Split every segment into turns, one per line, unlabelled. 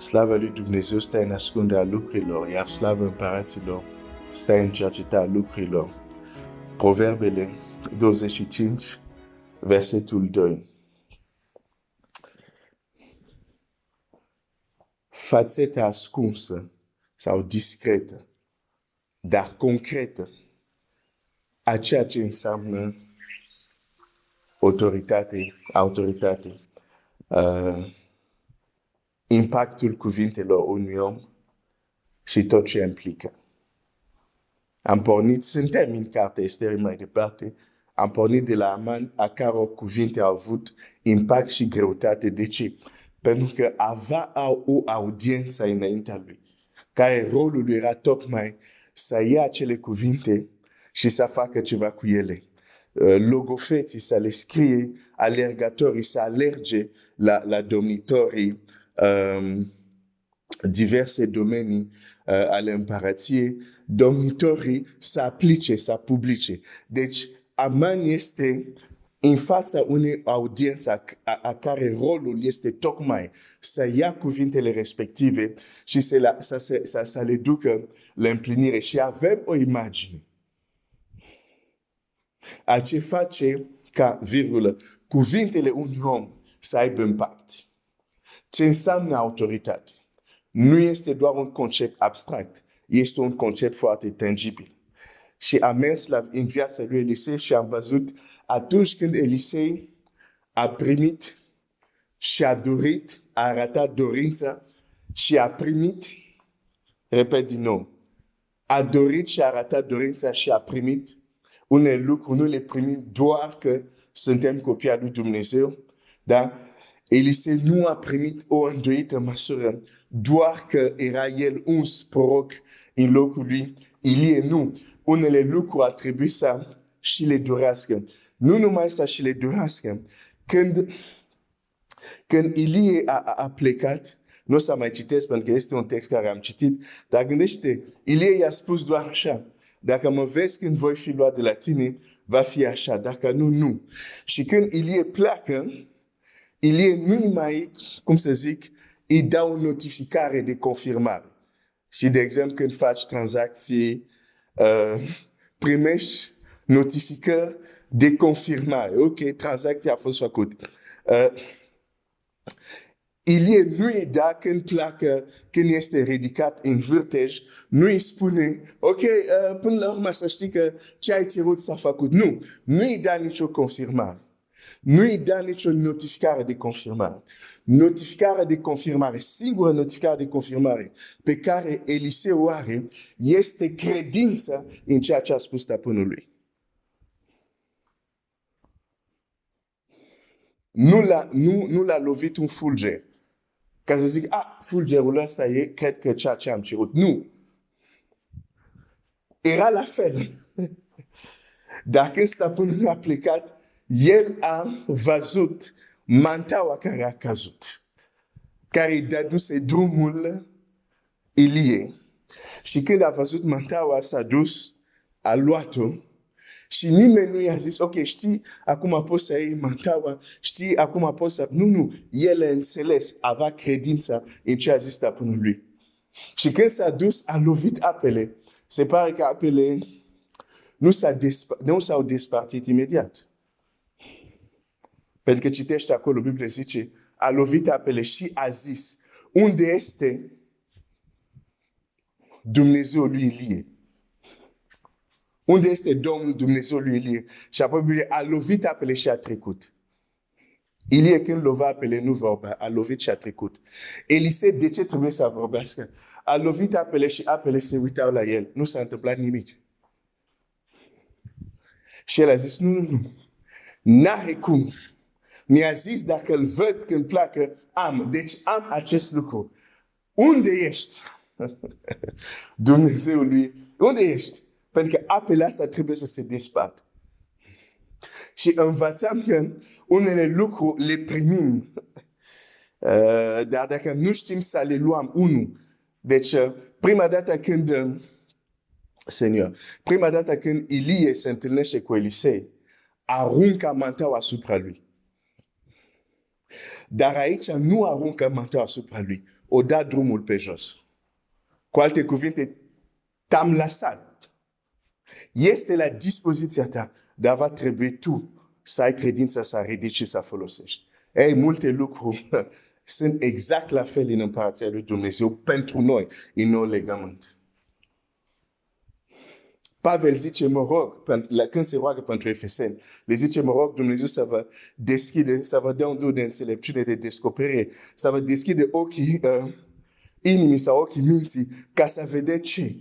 Slavă lui Dumnezeu stă în ascunderea lucrurilor, iar slavă împăraților stă în cercetarea lucrurilor. Proverbele 25, versetul 2. Fațeta ascunsă sau discretă, dar concretă, a ceea ce înseamnă autoritate, impactul cuvintelor unui om și tot ce implică. Suntem în cartea Ester mai departe, am pornit de la Aman, a căror cuvinte au avut impact și greutate. De ce? Pentru că avea o audiență înaintea lui, care rolul lui era tocmai să ia acele cuvinte și să facă ceva cu ele. Logofeții să le scrie, alergatorii să alerge la domnitorii diverse domenii ale împărăției, domnitorii să aplice, să publice. Deci, Aman este în fața unei audiențe a care rolul este tocmai să ia cuvintele respective și să le ducă la împlinire. Și avem o imagine a ce face ca, cuvintele unui om să aibă impact. Ce înseamnă autoritate? Nu este doar un concept abstract, este un concept foarte tangibil. Și am mers în viața lui Elisei și am văzut atunci când Elisei a primit și a dorit, a arătat dorința și a primit, repet din nou, a dorit și a arătat dorința și a primit unele lucruri, nu le primim doar că suntem copii al lui Dumnezeu, da? Elisei nu a primit o îndoită măsură doar că era el uns proroc în locul lui Ilie, nu. Unele lucruri a trebuit să și le dorească. Nu numai să și le dorească. Când Ilie a plecat, nu o să mai citesc pentru că este un text care am citit, dar gândește, Ilie i-a spus doar așa: dacă mă vezi când voi fi luat de la tine, va fi așa, dacă nu, nu. Și când Ilie pleacă, Ilie nu mai, cum să zic, îi dă o notificare de confirmare. Și, de exemplu, când faci tranzacții, primești notificări de confirmare. Ok, tranzacția a fost făcută. Ilie nu îi dă când pleacă, când este ridicat în vârtej, nu îi spune, ok, până la urmă să știi că ce ai cerut s-a făcut. Nu îi dă nicio confirmare. Nu îi dă nicio notificare de confirmare. Notificarea de confirmare, singura notificare de confirmare pe care Eliseu o are, este credința în ceea ce a spus stăpânului. Nu l-a lovit un fulger. Ca să zic, fulgerul ăsta e, cred că ceea ce am cerut. Nu. Era la fel. Dar când stăpânul a plecat, el a văzut mantaua care a căzut, care îi dăduse drumul Ilie. Și când a văzut mantaua, s-a dus, a luat-o și nimeni nu i-a zis, ok, știi, acum poți să iei mantaua, știi, acum poți să... Nu, el a înțeles, avea credința în ce a zis stăpânul lui. Și când s-a dus, a lovit apele. Se pare că apele nu s-au despărțit imediat. Pentru că citește acolo, Biblia zice, a lovit apele și a zis, unde este Dumnezeul lui Ilie? Unde este Domnul Dumnezeul lui Ilie? Și apoi Biblia a lovit apele și a trecut. Ilie când lova apele nu vorbea, a lovit și a trecut. Elisei, de ce trebuie să vorbească? A lovit apele și apele se uitau la el. Nu s-a întâmplat nimic. Și el a zis, nu. N-are cum. Mi-a zis, dacă îl văd când pleacă, deci am acest lucru. Unde ești? Dumnezeul lui, unde ești? Pentru că apele astea trebuie să se despartă. Și învățăm că unele lucruri le primim. Dar dacă nu știm să le luăm, Deci, prima dată când Ilie se întâlnește cu Elisei, aruncă mantaua asupra lui. Dar aici nu aruncă mantaua asupra lui. o da drumul pe jos. Cu alte cuvinte, te-am lăsat. Este la dispoziția ta, dar va trebui tu să ai credința să ridici și să folosești. Ei, multe lucruri sunt exact la fel în împărăția lui Dumnezeu pentru noi, în nou legământ. Pavel zice, mă rog, când se roagă pentru Efeseni, le zice, mă rog, Dumnezeu să vă deschide, să vă dea un duh de înțelepciune, de descoperire, să vă deschide ochii inimii sau ochii minții, ca să vedeți ce.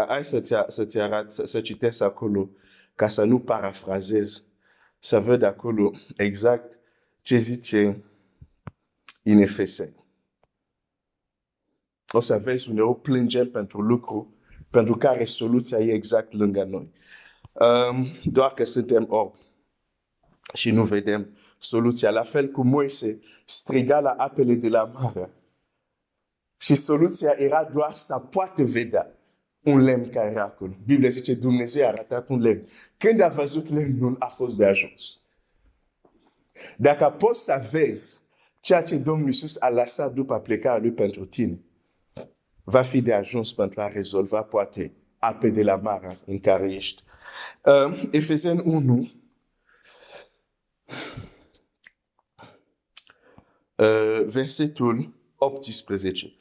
Hai să-ți arăt, să citesc acolo, ca să nu parafrazez, să văd acolo exact ce zice în Efeseni. O să vezi uneori plângem pentru lucru, pentru care soluția e exact lângă noi. Doar că suntem orbi și nu vedem soluția. La fel cum Moise striga la apele de la mare. Și soluția era doar să poată vedea un lemn care era acolo. Biblia zice, Dumnezeu a arătat un lemn. Când a văzut lemnul, a fost de ajuns. Dacă poți să vezi ceea ce Domnul Iisus a lăsat după plecarea Lui pentru tine, va fi de ajuns pentru a rezolva poate ape de la mare în care ești. Efeseni 1, versetul 18.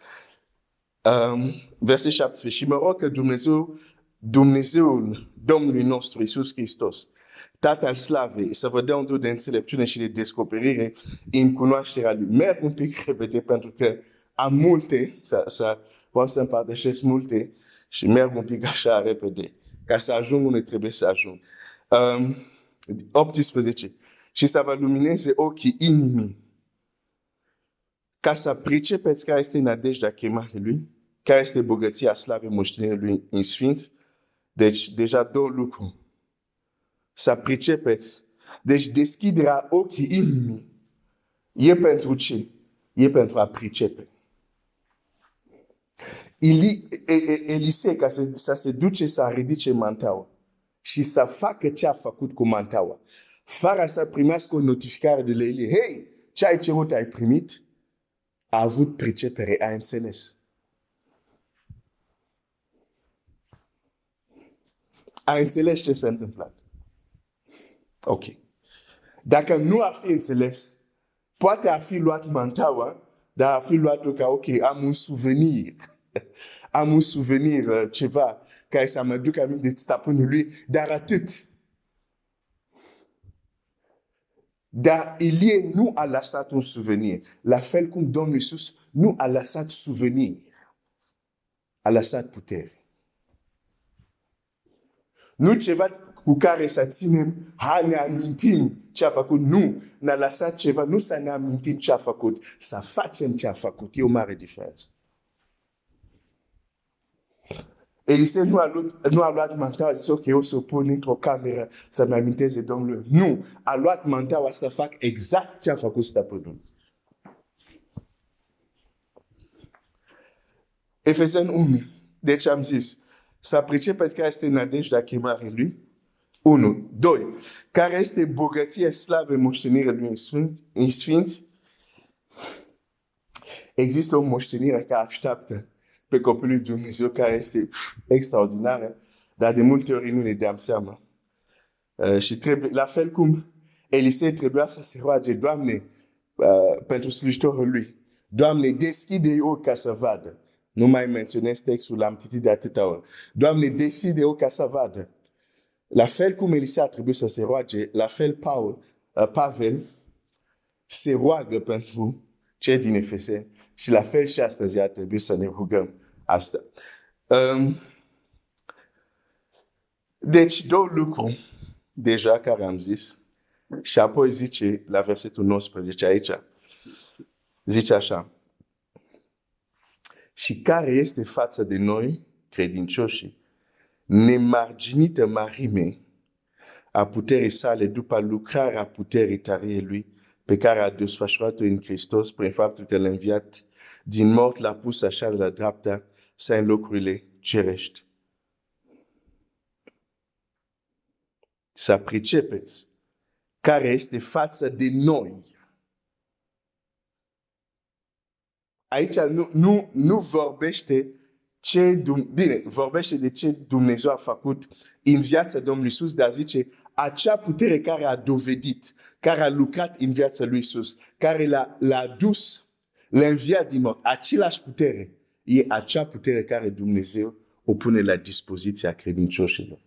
Verset 17. Și mă rog că Dumnezeul Domnului nostru Iisus Hristos, Tatăl Slavei, să vă dea un duh de înțelepciune și de descoperire în cunoașterea Lui. Merg un pic repede pentru că am multe, vreau să împărtășesc multe și merg un pic așa repede. Ca să ajung unde trebuie să ajung. 18. Și să vă lumineze ochii inimii, ca să pricepeți care este nădejdea chemării Lui, care este bogăția slavei moștenirii Lui în sfinți. Deci, deja două lucruri. Să pricepeți. Deci, deschiderea ochii inimii e pentru ce? E pentru a pricepe. Elisei, ca să se duce să ridice mantaua și să facă ce a făcut cu mantaua, fără să primească o notificare de la Elie, hei, ce ai cerut, ai primit? A avut pricepere, a înțeles. A înțeles ce s-a întâmplat. Ok. Dacă nu ar fi înțeles, poate ar fi luat mantaua, dar ar fi luat-o ca, ok, am un souvenir. Am un souvenir, ceva, care să mă duc aminte de stăpânul lui, dar atât. Dar Elie nu a lăsat un souvenir. La fel cum Domnul Iisus nu a lăsat souvenir. A lăsat putere. Nu ceva cu care să ținem, ne amintim ce a făcut. Nu, ne-a lăsat ceva, nu să ne amintim ce a făcut, să facem ce a făcut. E o mare diferență. Elisei nu a luat mantaua, a zis, ok, o să o pun într-o cameră să-mi aminteze Domnului. Nu, a luat mantaua să fac exact ce a făcut stăpânul. Efeseni 1, deci am zis, să pricepeți care este nădejdea chemării Lui. 1. 2. Care este bogăția slavei moștenirii Lui în sfinți? Există o moștenire care așteaptă pe copilul lui Dumnezeu, care este extraordinară, dar de multe ori nu ne dăm seama. Și trebuie, la fel cum Elisei trebuia să se roage, Doamne, pentru slujitorul lui, Doamne, deschide ochi ca să vadă. Nu mai menționez textul, l-am citit de atâta ori. Doamne, deschide ochi ca să vadă. La fel cum Elisei a trebuit să se roage, la fel Pavel se roagă pentru cei din Efeseni și la fel și astăzi ar trebui să ne rugăm asta. Deci, două lucruri deja care am zis și apoi zice la versetul 19 aici, zice așa, și care este față de noi, credincioșii, nemarginită mărime a puterii sale după lucrarea puterii tăriei Lui, pe care a desfășurat-o în Hristos prin faptul că l-a înviat din mort, l-a pus așa de la dreapta sa în locurile cerești. Să pricepeți care este față de noi. Aici nu vorbește bine, vorbește de ce Dumnezeu a făcut în viața Domnului Iisus, dar zice acea putere care a dovedit, care a lucrat în viața lui Iisus, care l-a dus, l-a înviat din mort, același putere, e acea putere care Dumnezeu o pune la dispoziția credincioșilor.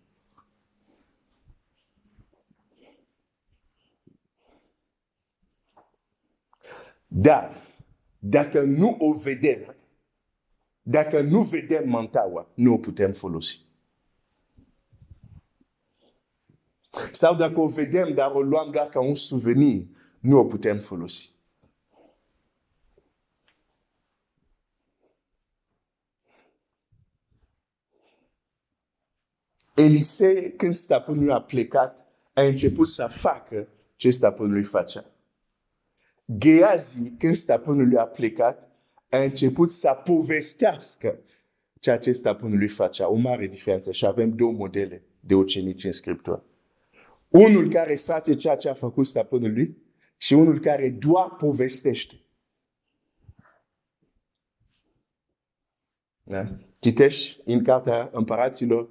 Dar, dacă nu o vedem, dacă nu vedem mantaua, nu o putem folosi. Sau dacă o vedem, dar o luăm doar ca un souvenir, nu o putem folosi. Elisei, când stăpânul a plecat, a început să facă ce stăpânul lui facea. Geazi, când stăpânul lui a plecat, a început să povestească ceea ce stăpânul lui facea. O mare diferență. Și avem două modele de ucenici în Scriptură. Unul care face ceea ce a făcut stăpânul lui și unul care doar povestește. Da? Citești în cartea Împăraților,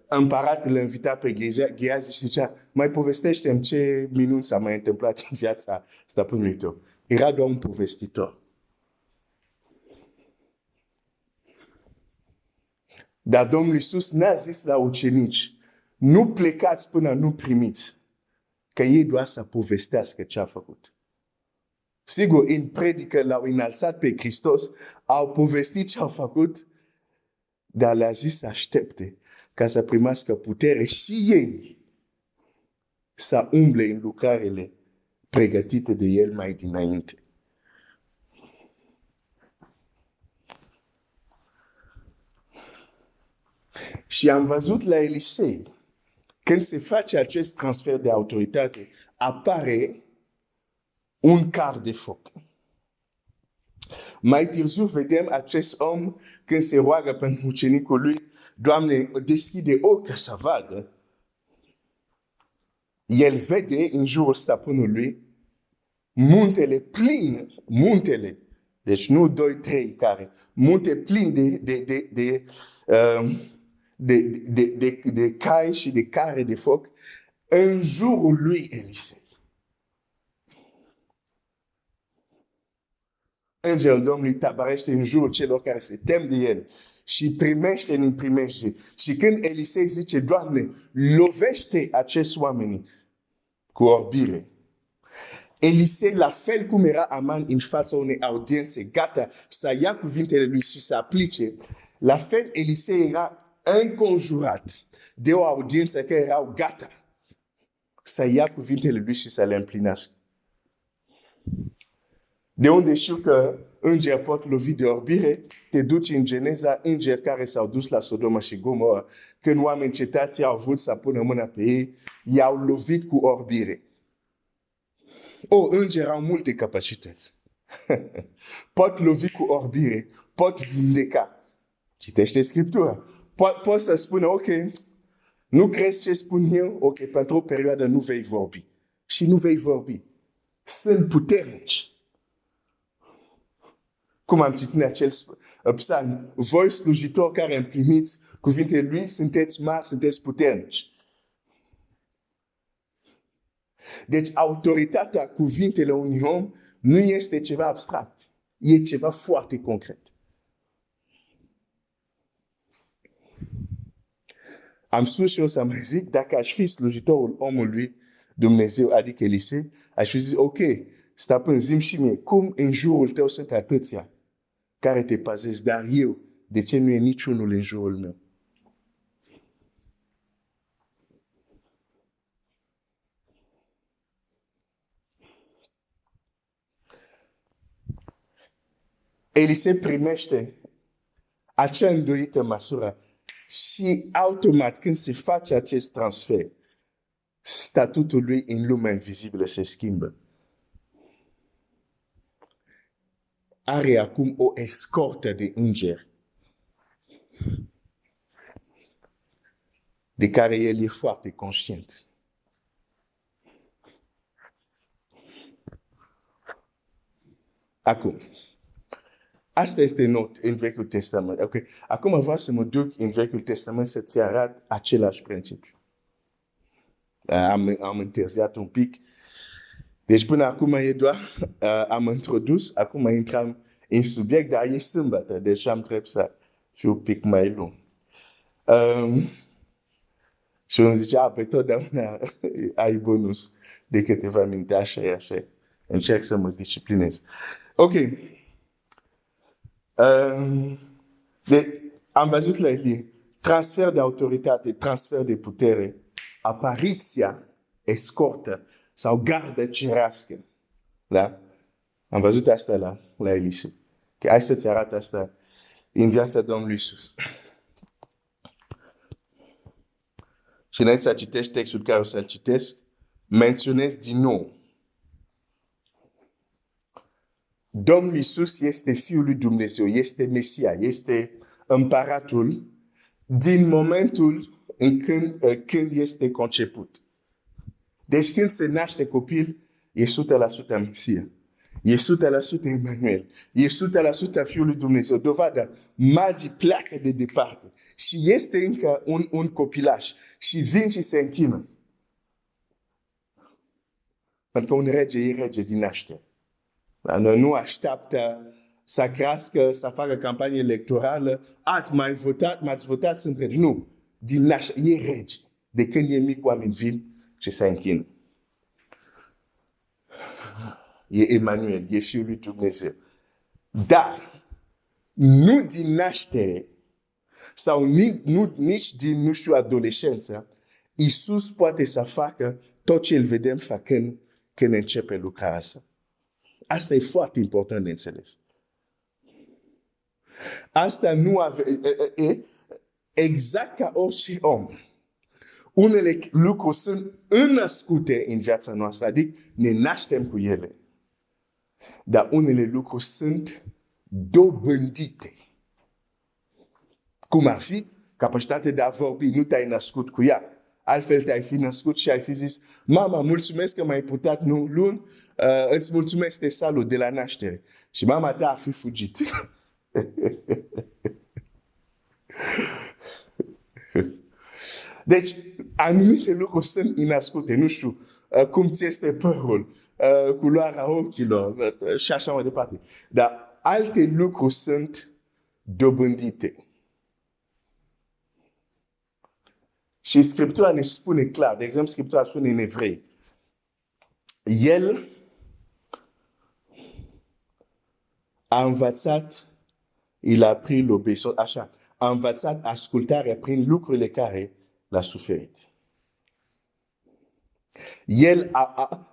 împăratele invita pe Geazi și zicea, mai povestește-mi ce minuni s-a mai întâmplat în viața stăpânului tău. Era doar un povestitor. Dar Domnul Iisus n-a zis la ucenici, nu plecați până nu primiți, că ei doar să povestească ce a făcut. Sigur, în predică l-au înălțat pe Hristos, au povestit ce au făcut, dar le-a zis să aștepte ca să primească putere și ei să umble în lucrările pregătite de el mai dinainte. Și am văzut la Elisei, când se face acest transfer de autoritate, apare un car de foc. Mai târziu vedem acest om când se roagă pentru ucenicul lui, Doamne, deschide ochii să vadă. El vede în jurul stăpânului muntele plin, muntele, deci nu 2, 3 care, munte plin de cai și de care de foc în jurul lui Elisei. Îngerul Domnului tabarește în jurul celor care se tem de el și primește în primește. Și când Elisei zice, Doamne, lovește acești oameni cu orbire. Elisei, la fel cum era Aman în fața unei audiențe, gata să ia cuvintele lui și să aplice, la fel Elisei era înconjurat de o audiență care erau gata să ia cuvintele lui și să le împlinească. De unde știu că îngeri pot lovi de orbire, te duci în Geneza, îngeri care s-au dus la Sodoma și Gomorra, când oameni cetații au vrut să pună mâna pe ei, i-au lovit cu orbire. Îngeri au multe capacități. Pot lovi cu orbire, pot vindeca. Citește Scriptura. Pot să spună, ok, nu crezi ce spun eu? Ok, pentru o perioadă nu vei vorbi. Și nu vei vorbi. Sunt puternici. Cum am citit în acel psalm, voi slujitori care împliniți cuvintele lui, sunteți mari, sunteți puternici. Deci autoritatea cuvintele unui om nu este ceva abstract. E ceva foarte concret. Am spus și o să mai zic, dacă aș fi slujitorul omului Dumnezeu, adică Elisei, aș fi zis, ok, stăpân, zi-mi și mie, cum în jurul tău sunt atâția care te pazesc, dar eu, de ce nu e niciunul în jurul meu? Elisei primește acea îndoită măsură și automat când se face acest transfer, statutul lui în lumea invizibilă se schimbă. Are acum o escortă de îngeri de care el e foarte conștient. Acum, asta este în Vechiul Testament. Okay. Acum vreau să mă duc în Vechiul Testament să-ți arăt același principiu. Am întârziat un pic. Deci până acum e doar, am introdus, acum intram în subiect, dar e sâmbătă, deci am trebuie să fiu un pic mai lung. Și unul zice, pe totdeauna ai bonus de câteva minute, așa e, așa e. Încerc să mă disciplinez. Ok. Am văzut la Elie, transfer de autoritate, transfer de putere, apariția, escortă sau gardă cerească. Da? Am văzut asta la Elisei. Okay, hai să-ți arăt asta în viața Domnului Iisus. Și înainte să citești textul care o să-l citesc, menționez din nou. Domnul Iisus este Fiul lui Dumnezeu, este Mesia, este împăratul din momentul când este conceput. Deci când se naște copil, e 100% Mesia. E 100% Emanuel. E 100% Fiul lui Dumnezeu. Dovadă, magii pleacă de departe. Și este încă un copilaș. Și vin și se închină. Pentru că un rege e rege din naștere. Dar nu așteaptă să crească, să facă campanie electorală. M-ați votat, sunt rege. Nu. Din naștere. E rege. De când e mic, oameni vin și se închină. E Emanuel, e Fiul lui Dumnezeu. Dar, nu din naștere, sau nici din, nu știu, adolescență, Iisus poate să facă tot ce îl vedem făcând când începe lucrarea asta. Asta e foarte important de înțeles. Asta nu e exact ca orice om. Unele lucruri sunt înnăscute în viața noastră, adică ne naștem cu ele. Dar unele lucruri sunt dobândite. Cum ar fi capacitatea de a vorbi, nu te-ai născut cu ea. Altfel te-ai fi născut și ai fi zis, mama, mulțumesc că m-ai purtat luni, îți mulțumesc, te salut de la naștere. Și mama ta ar fi fugit. Deci, anumite lucruri sunt inascute, nu știu, cum ți este părul, culoarea ochilor și așa mai departe. Dar alte lucruri sunt dobândite. Și Scriptura ne spune clar, de exemplu, Scriptura spune în Evrei, el a învățat, il a appris l'obéissance, așa, a învățat ascultarea prin lucrurile care l-a suferit.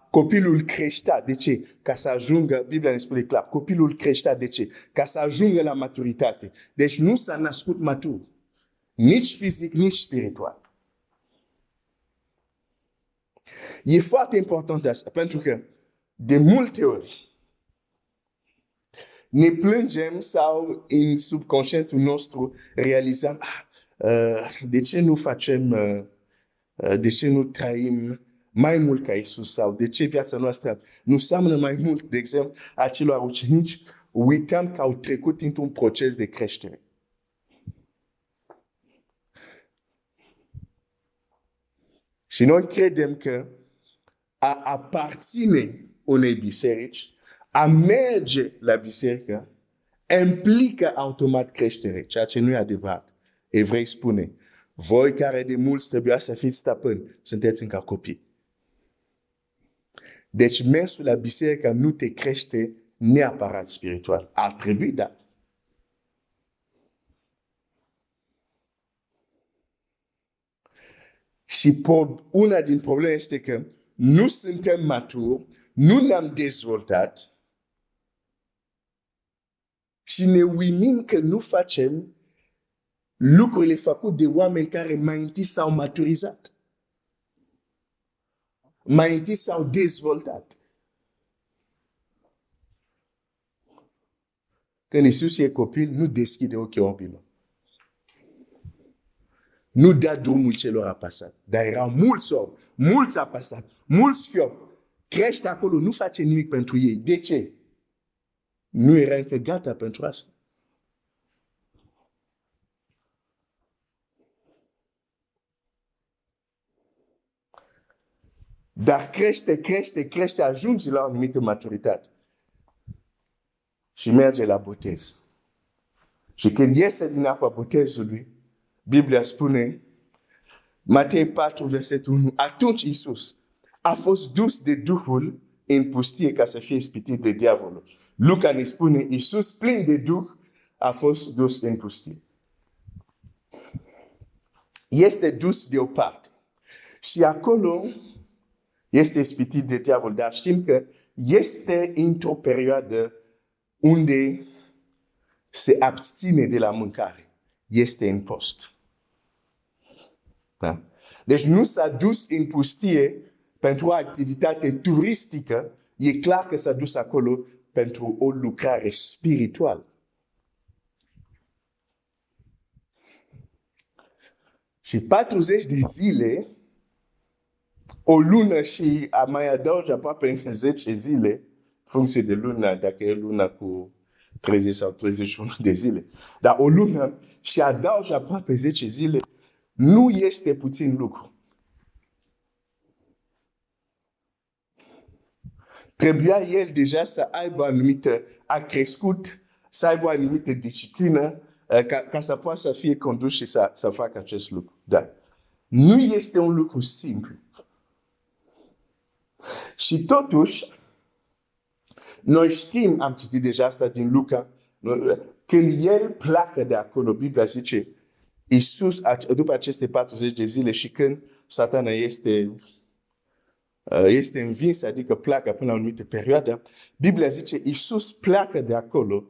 Copilul creștea. De ce? Ca să ajungă, Biblia ne spune clar, copilul creștea. De ce? Ca să ajungă la maturitate. Deci nu s-a născut matur. Nici fizic, nici spiritual. E foarte important asta, pentru că de multe ori ne plângem sau în subconștientul nostru realizăm de ce nu facem, de ce nu trăim mai mult ca Iisus sau de ce viața noastră nu seamănă mai mult, de exemplu, acelor ucenici, uităm că au trecut într-un proces de creștere. Și noi credem că a aparține unei biserici, a merge la biserică, implică automat creștere, ceea ce nu e adevărat. Evrei spune, voi care de mulți trebuia să fiți stăpâni, sunteți încă copii. Deci mersul la biserică nu te crește neapărat spiritual. Ar trebui, da. Și una din probleme este că nu suntem maturi, nu ne-am dezvoltat și ne uimim că nu facem lucrurile făcute de oameni care mai întâi s-au maturizat. Mai întâi s-au dezvoltat. Când Iisus e copil, nu deschide ochii orbilor. Nu dă drumul celor apăsat. Dar erau mulți orbi, mulți apăsat, mulți șchiopi. Crește acolo, nu face nimic pentru ei. De ce? nu era încă gata pentru asta. Dar crește, ajunge la o anumită maturitate. Și merge la botez. Și când iese din apa botezului, Biblia spune, Matei 4, versetul 1, atunci Iisus a fost dus de Duhul în pustie ca să fie ispitit de diavolul. Luca ne spune, Iisus plin de Duh a fost dus în pustie. Este dus deoparte. Și acolo este ispitit de diavol, dar știm că este într-o perioadă unde se abține de la mâncare. Este în post. Da? Deci nu s-a dus în pustie pentru o activitate turistică, e clar că s-a dus acolo pentru o lucrare spirituală. Și 40 de zile, o lună și a mai adaugi aproape încă 10 zile, funcție de luna, dacă e luna cu 30 sau 31 de zile. Dar o lună și adaugi aproape 10 zile, nu este puțin lucru. Trebuia el deja să aibă anumită, a crescut, să aibă o anumită disciplină ca să poată să fie condus și să facă acest lucru. Da. Nu este un lucru simplu. Și totuși, noi știm, am citit deja asta din Luca, când el pleacă de acolo, Biblia zice, Iisus, după aceste 40 de zile și când Satana este învins, adică pleacă până la o anumită perioadă, Biblia zice, Iisus pleacă de acolo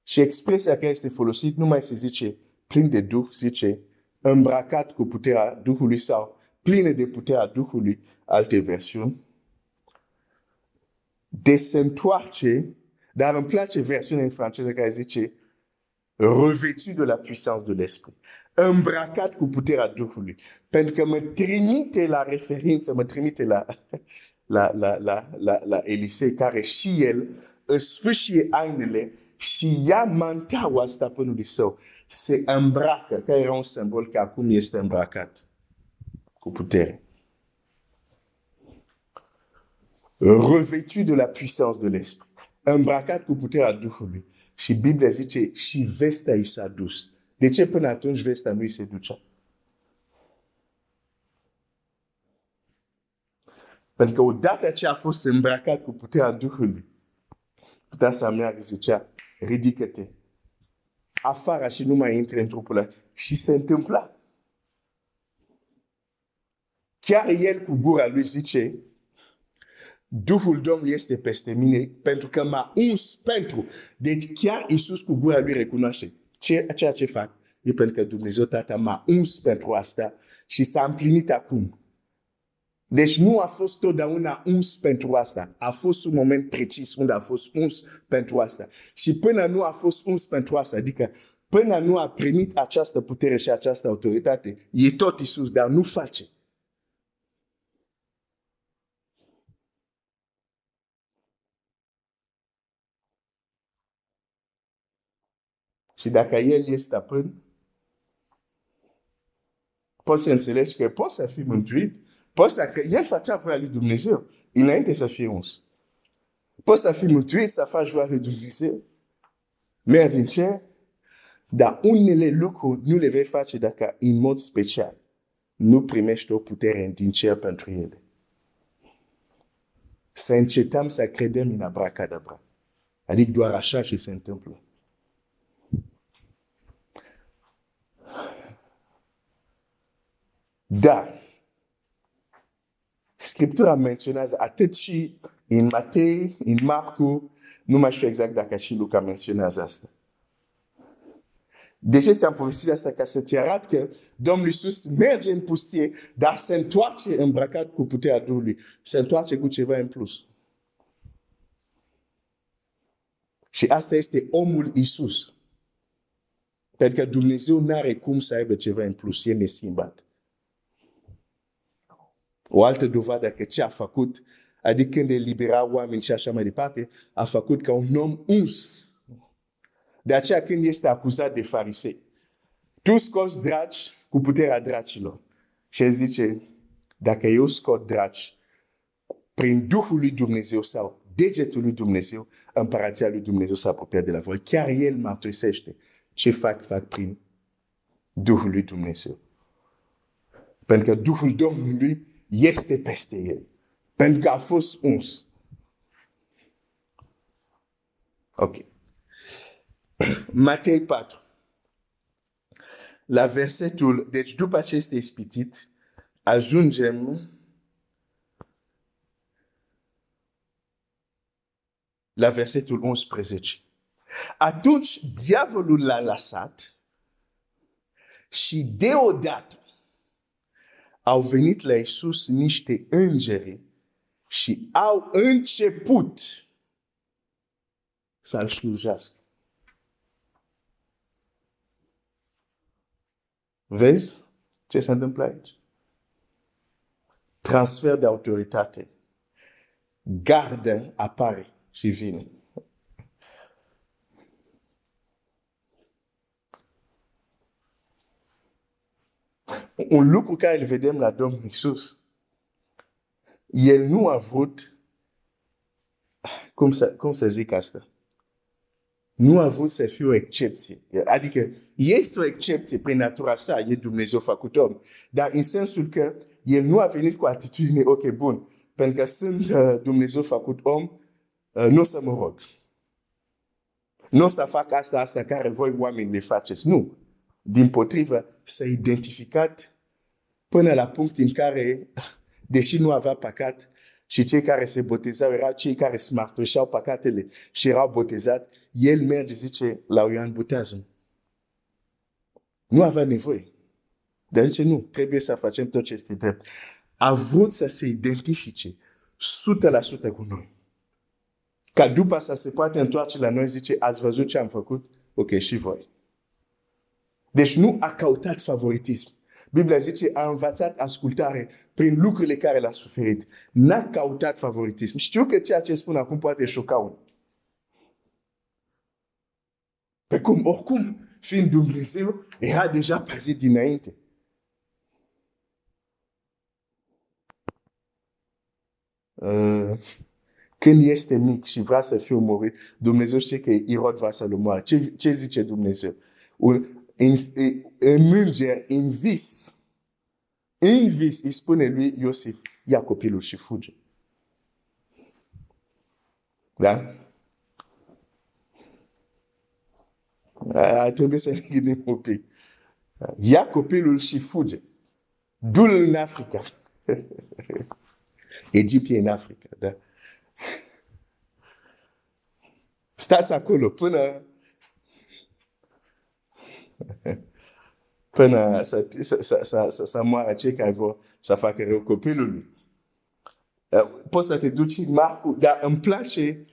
și expresia care este folosit nu mai se zice plin de Duh, zice îmbrăcat cu puterea Duhului sau plină de puterea Duhului, alte versiuni. De se întoarce, dar îmi place versiunea în franceză care zice revêtu de la puissance de l'esprit. Îmbrăcat cu puterea Duhului. Pentru că mă trimite la referință, mă trimite la Elisei, care și el își sfârșie ainele și ia mantaua stăpânului său. Se îmbracă, care era un simbol că acum este îmbrăcat cu putere. Revêtu de la puissance de l'esprit. Îmbrăcat cu puterea Duhului. Și Biblia zice, și vestea i s-a dus. De ce până atunci vestea nu i se ducea? Pentru că odată ce a fost îmbrăcat cu puterea Duhului, putea să meargă, zicea, ridică-te. Afară și nu mai intre în trupul ăla. Și se întâmpla. Chiar el cu gura lui zice, Duhul Domnului este peste mine pentru că m-a uns pentru. Deci chiar Iisus cu gura lui recunoaște. Ceea ce fac e pentru că Dumnezeu Tata m-a uns pentru asta și s-a împlinit acum. Deci nu a fost totdeauna uns pentru asta. A fost un moment precis unde a fost uns pentru asta. Și până nu a fost uns pentru asta, adică până nu a primit această putere și această autoritate, e tot Iisus, dar nu face. Și dacă el este stăpân, poți să înțelegi că poți să fii mântuit, poți să, că el facea voia lui Dumnezeu înainte să fie uns. Poți să fii mântuit, să faci voia lui Dumnezeu, mergi în cer, dar unele lucruri nu le vei face dacă în mod special nu primești o putere din cer pentru ele. Să încetăm să credem în abracadabra. Adică doar așa și se întâmplă. Dar Scriptura menționează atât și în Matei, în Marcu, nu mai știu exact dacă și Luca menționează asta. De ce ți-am povestit asta? Ca să-ți arăt că Domnul Iisus merge în pustie, dar se întoarce îmbrăcat cu puterea Duhului. Se întoarce cu ceva în plus. Și asta este omul Iisus. Pentru că Dumnezeu nu are cum să aibă ceva în plus. El neschimbat. O altă dovadă că ce a făcut adică când elibera oameni și așa mai departe, a făcut ca un om uns. De aceea când este acuzat de farisei, tu scoți draci cu puterea dracilor. Și el zice, dacă eu scot draci prin Duhul lui Dumnezeu sau degetul lui Dumnezeu, împărația lui Dumnezeu s-a apropiat de la voi. Chiar el mărturisește ce fac prin Duhul lui Dumnezeu. Pentru că Duhul Domnului este peste el. Pentru că a fost uns. Ok. Matei 4. La versetul, deci după ce este ispitit, ajungem la versetul 11. Atunci diavolul l-a lăsat și deodată au venit la Iisus niște îngeri și au început să-L slujească. Vezi ce se întâmplă aici? Transfer de autoritate. Gardă apare și vine. Un lucru care îl vedem la Domnul Iisus, el nu a vrut, cum să zic asta? Nu a vrut să fie o excepție. Adică este o excepție prin natura sa, e Dumnezeu făcut om. Dar în sensul că el nu a venit cu atitudine, ok, bun, pentru că sunt Dumnezeu făcut om, nu o să mă rog. Nu o să fac asta care voi oameni le faceți. Nu. Dimpotrivă, s-a identificat până la punct în care, deși nu avea păcat, și cei care se botezau erau cei care se mărturișeau păcatele și erau botezați, el merge, zice, la Ioan Botează. Nu avea nevoie. Dar zice, nu, trebuie să facem tot ce este drept. A vrut să se identifice 100% cu noi. Ca după să se poate întoarce la noi, zice, ați văzut ce am făcut? Ok, și voi. Deci nu a căutat favoritism. Biblia zice, a învățat ascultare prin lucrurile care l-a suferit. N-a căutat favoritism. Știu că ceea ce spun acum poate șoca unul. Pe cum, oricum, fiind Dumnezeu, era deja păzit dinainte. Când este mic și vrea să fie omorât, Dumnezeu știe că Irod vrea să-l omoare. Ce zice Dumnezeu? Un înger, în vis, îi spune lui Iosif, ia copilul și fuge. Da? Trebuie să ne gândim un pic. Ia copilul și fuge. Du-l în Africa. Egipte în Africa, da? Stați acolo până să moară cei care vor să facă rău copilului. Poți să te duci în Marcu, dar îmi place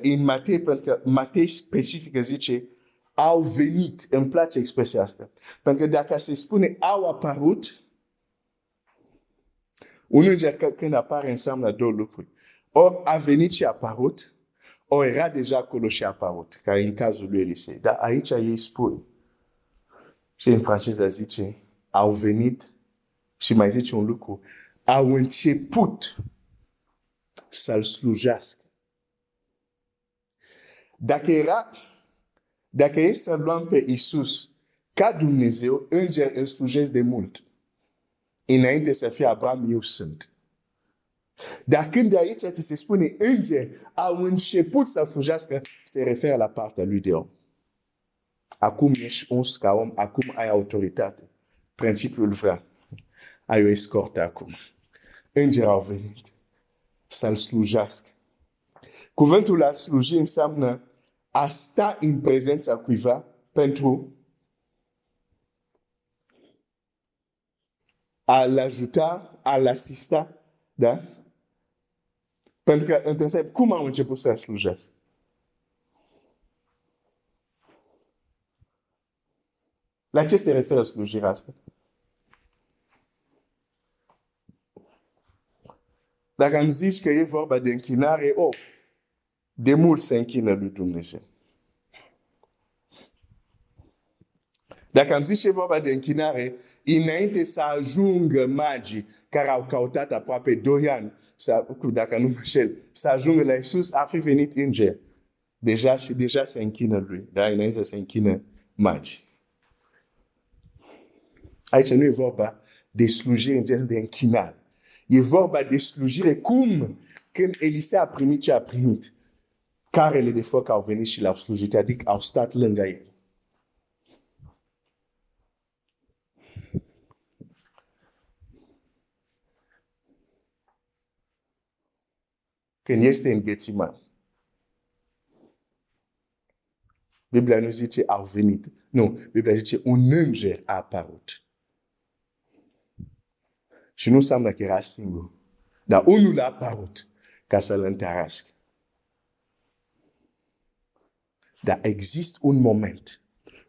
în Matei, pentru că Matei specific zice au venit. Îmi place expresia asta. Pentru că dacă se spune au apărut, un înger când apare înseamnă două lucruri. Ori a venit și a apărut, ori era deja acolo și a apărut, ca în cazul lui Elisei. Dar aici ei spun, și în franceză zice, au venit și mai zice un lucru, au început să-L slujească. Dacă e să luăm pe Iisus ca Dumnezeu, îngeri îl slujesc de mult. Înainte să fie Abraham, eu sunt. Dar când de aici ți se spune îngeri au început să slujească, se referă la partea lui de om. Acum ești uns ca om, acum ai autoritate. Principiul vrea. Ai o escortă acum. Îngeri au venit să-L slujească. Cuvântul a sluji înseamnă a sta în prezența cuiva pentru a-l ajuta, a-l asista, da? Pentru că te întreb, cum am început să slujesc? La ce se referă slujirea asta? Dacă îmi zici că e vorba de închinare, de mult se închină lui Dumnezeu. Dacă am zis ce vorba de închinare, înainte să ajungă magii care au căutat aproape 2 ani, dacă nu mă înșel, să ajungă la Iisus, ar fi venit înger. Deja se închină lui, dar înainte să se închină magii. Aici nu e vorba de slujire în gen de închinare. E vorba de slujire cum când Elisea a primit ce a primit. Carele de foc au venit și l-au slujit, adică au stat lângă el. Când este în Ghețiman. Biblia nu zice au venit. Nu, Biblia zice un înger a apărut. Și nu înseamnă că era singur. Dar unul a apărut ca să-l întărească. Dar există un moment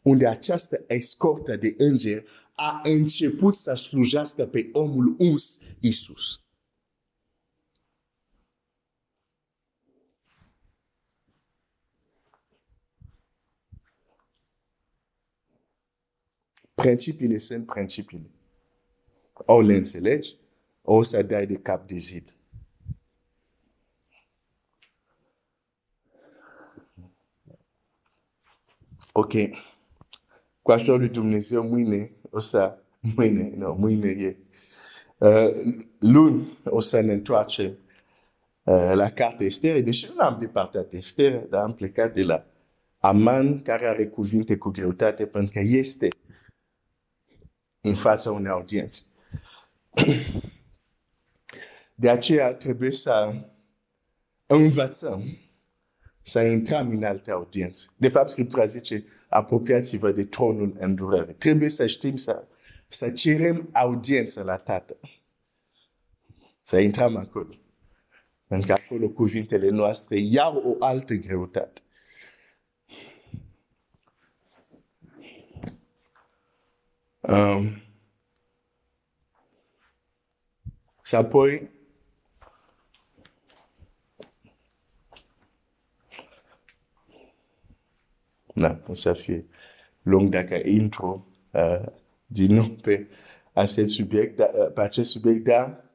unde această escortă de îngeri a început să slujească pe omul uns, Iisus. Principiile sunt principiile. Ori le înțelegi, ori să dai de cap de zid. Ok. Cu ajutorul lui Dumnezeu, mâine e. Luni o să ne întoarcem la cartea Ester. Deși nu am departat Ester, dar am plecat de la Aman, care are cuvinte cu greutate, pentru că este în fața unei audiențe. De aceea trebuie să învățăm să intrăm în alte audiențe. De fapt, Scriptura zice, apropiați-vă de tronul îndurării. Trebuie să știm să cerem audiență la Tatăl. Să intrăm acolo. Pentru că acolo cuvintele noastre iau o altă greutate. Și apoi, o să fie lung dacă intru din nou pe acest subiect, dar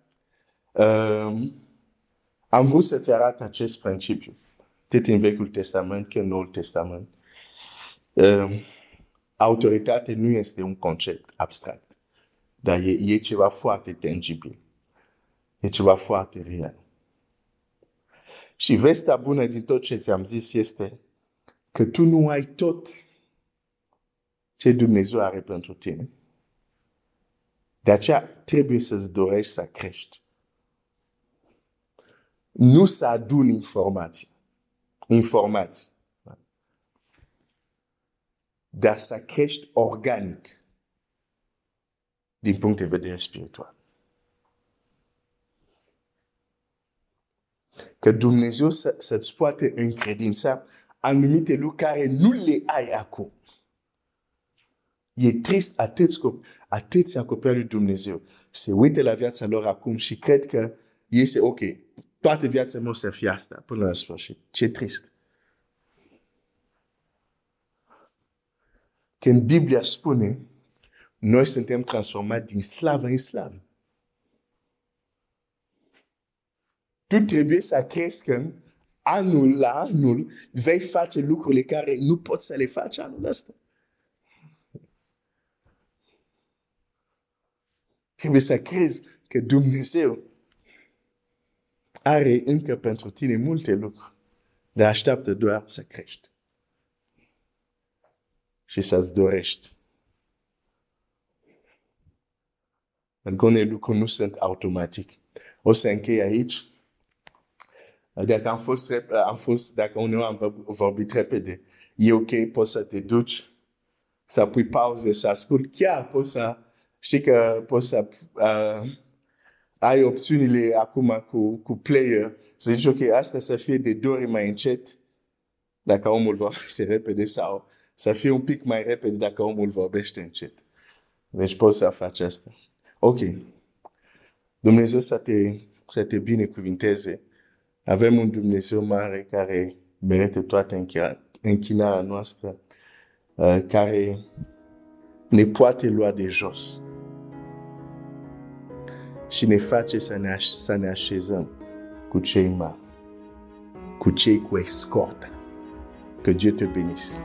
am vrut să-ți arăt acest principiu, atât în Vechiul Testament cât în Noul Testament. Autoritate nu este un concept abstract, dar e ceva foarte tangibil. E ceva foarte real. Și vestea bună din tot ce ți-am zis este că tu nu ai tot ce Dumnezeu are pentru tine. De aceea trebuie să-ți dorești să crești. Nu să aduni informații. Dar să crești organic din punct de vedere spiritual. Că Dumnezeu să-ți poate încredința anumite lucruri care nu le ai acum. E trist atâția copii lui Dumnezeu se uită la viața lor acum și cred că este ok. Toată viața mea o să fie asta până la sfârșit. Ce trist. Când Biblia spune, noi suntem transformați din slavă în slavă. Tu trebuie să crezi că anul la anul vei face lucrurile care nu poți să le faci anul ăsta. Trebuie să crezi că Dumnezeu are încă pentru tine multe lucruri, dar așteaptă doar să crești. Și să-ți dorești. Pentru că unele lucruri nu sunt automatic. O să închei aici. Dacă uneori am vorbit repede, e ok, poți să te duci, să pui pauze, să ascult. Chiar poți să, știi că poți să ai opțiunile acum cu player, să zici, ok, asta să fie de 2 ori mai încet, dacă omul vorbește repede, sau să fie un pic mai repede dacă omul vorbește încet. Deci poți să faci asta. Ok. Dumnezeu să te să te binecuvinteze. Avem un Dumnezeu mare care merită toată închinarea noastră, care ne poate lua de jos și ne face să ne așezăm cu cei mari, cu cei cu escortă. Que Dieu te bénisse.